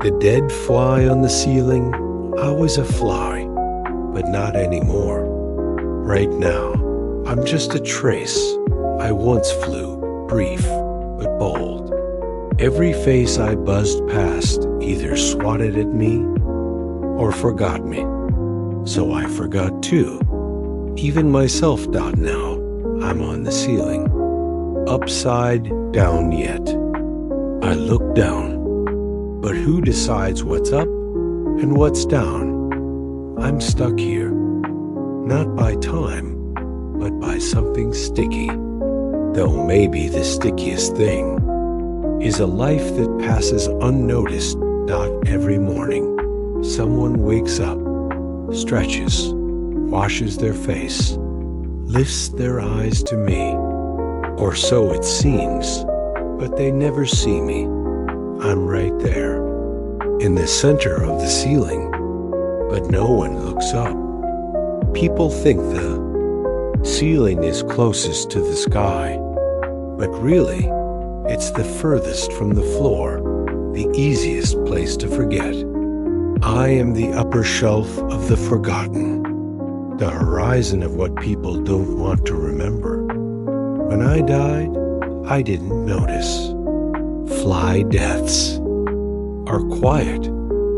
The dead fly on the ceiling, I was a fly, but not anymore. Right now, I'm just a trace. I once flew, brief but bold. Every face I buzzed past either swatted at me or forgot me. So I forgot too. Even myself now, I'm on the ceiling. Upside down yet. I look down. But who decides what's up and what's down? I'm stuck here, not by time, but by something sticky. Though maybe the stickiest thing is a life that passes unnoticed. Every morning, someone wakes up, stretches, washes their face, lifts their eyes to me, or so it seems, but they never see me. I'm right there, in the center of the ceiling, but no one looks up. People think the ceiling is closest to the sky, but really, it's the furthest from the floor, the easiest place to forget. I am the upper shelf of the forgotten, the horizon of what people don't want to remember. When I died, I didn't notice. Fly deaths are quiet.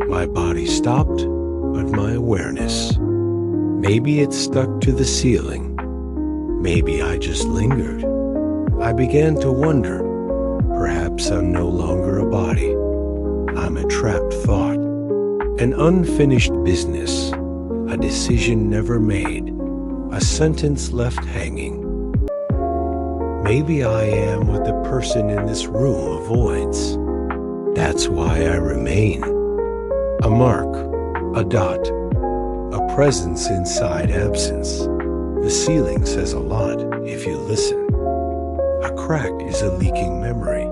My body stopped, but my awareness. Maybe it stuck to the ceiling. Maybe I just lingered. I began to wonder. Perhaps I'm no longer a body. I'm a trapped thought, an unfinished business, a decision never made, a sentence left hanging. Maybe I am what the person in this room avoids. That's why I remain. A mark, a dot, a presence inside absence. The ceiling says a lot if you listen. A crack is a leaking memory.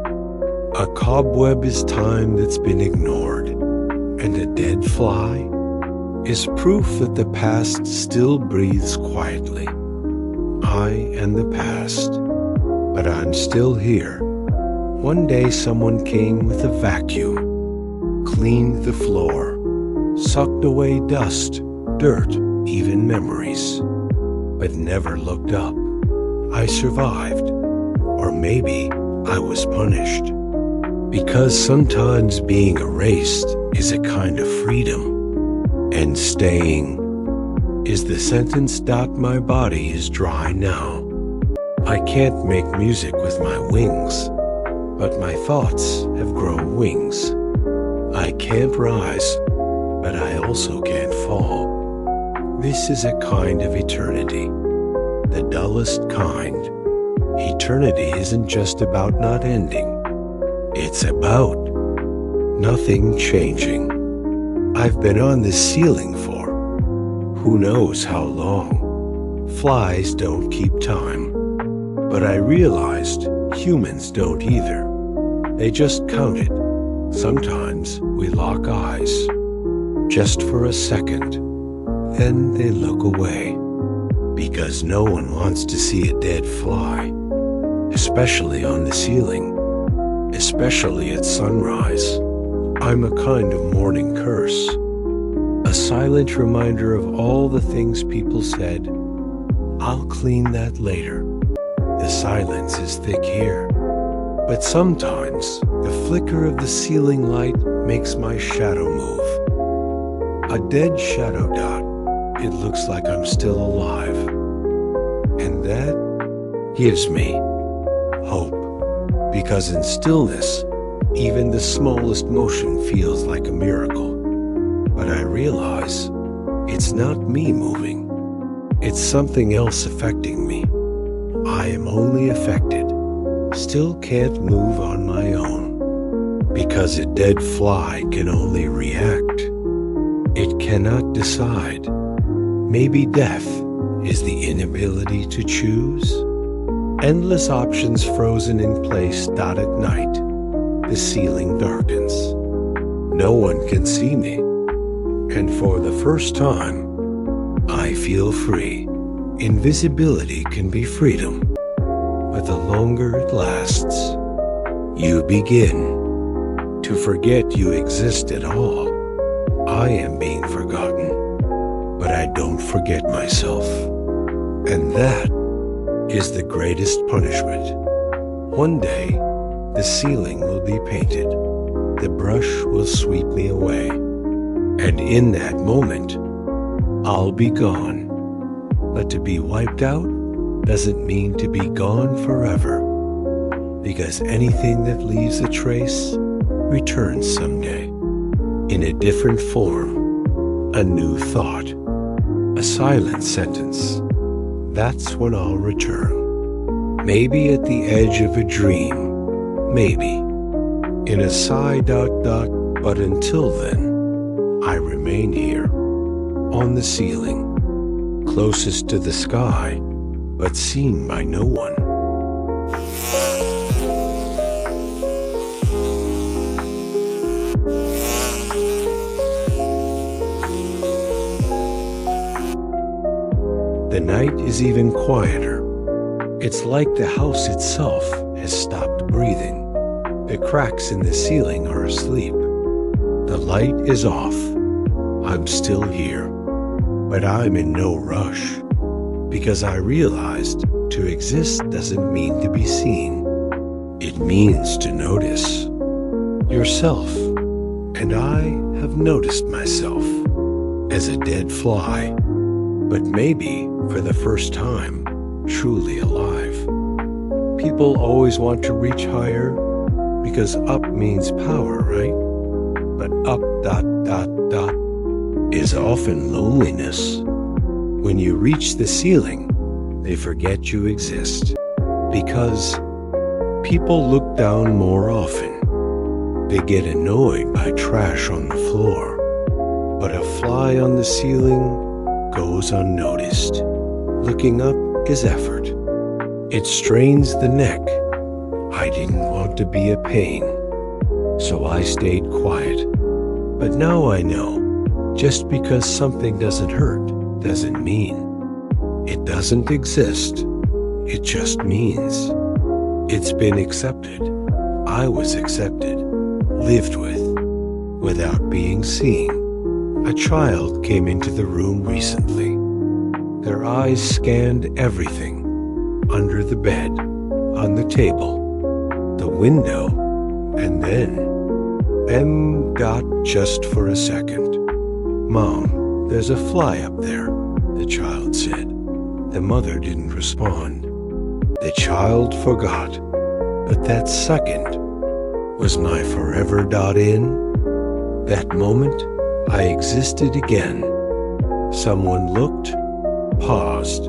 A cobweb is time that's been ignored. And a dead fly is proof that the past still breathes quietly. I and the past. But I'm still here. One day someone came with a vacuum, cleaned the floor, sucked away dust, dirt, even memories, but never looked up. I survived, or maybe I was punished. Because sometimes being erased is a kind of freedom, and staying is the sentence. My body is dry now. I can't make music with my wings, but my thoughts have grown wings. I can't rise, but I also can't fall. This is a kind of eternity, the dullest kind. Eternity isn't just about not ending. It's about nothing changing. I've been on this ceiling for who knows how long. Flies don't keep time. But I realized humans don't either. They just count it. Sometimes we lock eyes, just for a second. Then they look away. Because no one wants to see a dead fly, especially on the ceiling, especially at sunrise. I'm a kind of morning curse, a silent reminder of all the things people said. I'll clean that later. The silence is thick here, but sometimes the flicker of the ceiling light makes my shadow move. A dead shadow dot, it looks like I'm still alive. And that gives me hope, because in stillness, even the smallest motion feels like a miracle. But I realize it's not me moving, it's something else affecting me. I am only affected, still can't move on my own, because a dead fly can only react. It cannot decide. Maybe death is the inability to choose. Endless options frozen in place. At night, the ceiling darkens. No one can see me, and for the first time, I feel free. Invisibility can be freedom, but the longer it lasts, you begin to forget you exist at all. I am being forgotten, but I don't forget myself. And that is the greatest punishment. One day, the ceiling will be painted. The brush will sweep me away. And in that moment, I'll be gone. But to be wiped out doesn't mean to be gone forever. Because anything that leaves a trace returns someday. In a different form, a new thought, a silent sentence. That's when I'll return. Maybe at the edge of a dream, maybe. In a but until then, I remain here, on the ceiling, closest to the sky, but seen by no one. The night is even quieter. It's like the house itself has stopped breathing. The cracks in the ceiling are asleep. The light is off. I'm still here. But I'm in no rush. Because I realized to exist doesn't mean to be seen. It means to notice yourself. And I have noticed myself as a dead fly. But maybe, for the first time, truly alive. People always want to reach higher because up means power, right? But up ... is often loneliness. When you reach the ceiling, they forget you exist because people look down more often. They get annoyed by trash on the floor, but a fly on the ceiling goes unnoticed. Looking up is effort. It strains the neck. I didn't want to be a pain, so I stayed quiet. But now I know, just because something doesn't hurt doesn't mean it doesn't exist. It just means it's been accepted. I was accepted, lived with, without being seen. A child came into the room recently. Their eyes scanned everything, under the bed, on the table, the window, and then just for a second. Mom, there's a fly up there, the child said. The mother didn't respond. The child forgot, but that second was my forever in. That moment, I existed again. Someone looked, paused,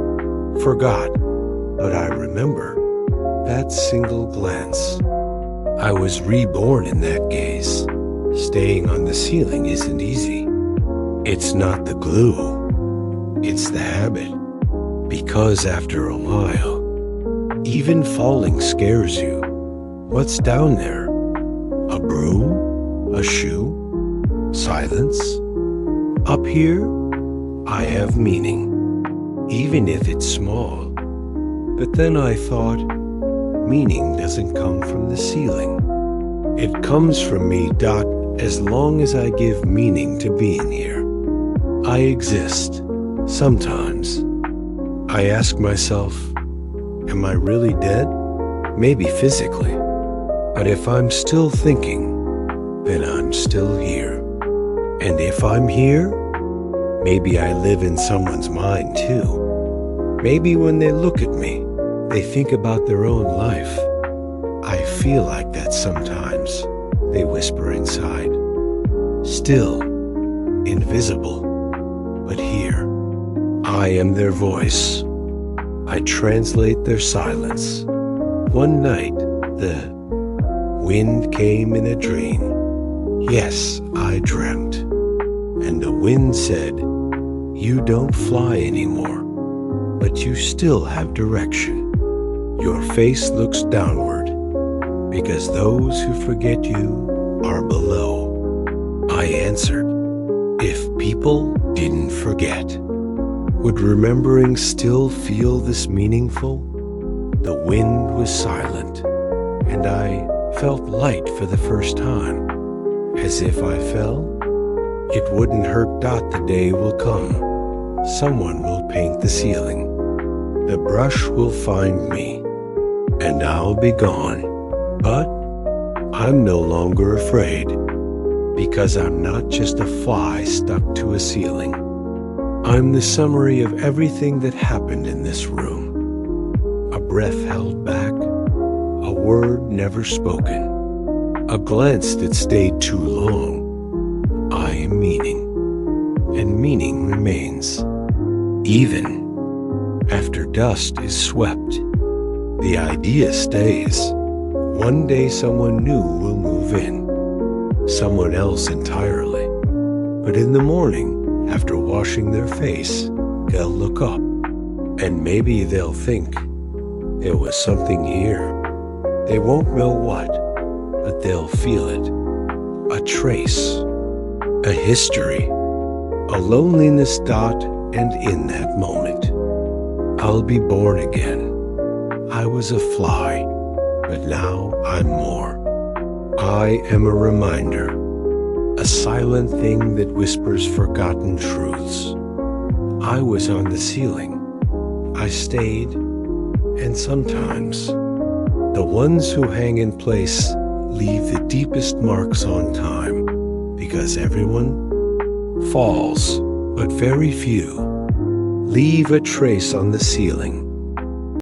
forgot, but I remember that single glance. I was reborn in that gaze. Staying on the ceiling isn't easy. It's not the glue, it's the habit. Because after a while, even falling scares you. What's down there? A broom? A shoe? Silence? Up here, I have meaning, even if it's small. But then I thought, meaning doesn't come from the ceiling. It comes from me, as long as I give meaning to being here. I exist, sometimes. I ask myself, am I really dead? Maybe physically. But if I'm still thinking, then I'm still here. And if I'm here, maybe I live in someone's mind too. Maybe when they look at me, they think about their own life. I feel like that sometimes, they whisper inside. Still, invisible, but here. I am their voice. I translate their silence. One night, the wind came in a dream. Yes, I dreamt. And the wind said, you don't fly anymore, but you still have direction. Your face looks downward, because those who forget you are below. I answered, if people didn't forget, would remembering still feel this meaningful? The wind was silent, and I felt light for the first time. As if I fell? It wouldn't hurt. The day will come. Someone will paint the ceiling. The brush will find me, and I'll be gone. But I'm no longer afraid, because I'm not just a fly stuck to a ceiling. I'm the summary of everything that happened in this room. A breath held back, a word never spoken, a glance that stayed too long. I am meaning, and meaning remains. Even after dust is swept, the idea stays. One day someone new will move in, someone else entirely. But in the morning, after washing their face, they'll look up, and maybe they'll think, there was something here. They won't know what, but they'll feel it. A trace, a history, a loneliness. And in that moment, I'll be born again. I was a fly, but now I'm more. I am a reminder, a silent thing that whispers forgotten truths. I was on the ceiling. I stayed, and sometimes the ones who hang in place leave the deepest marks on time, because everyone falls, but very few leave a trace on the ceiling.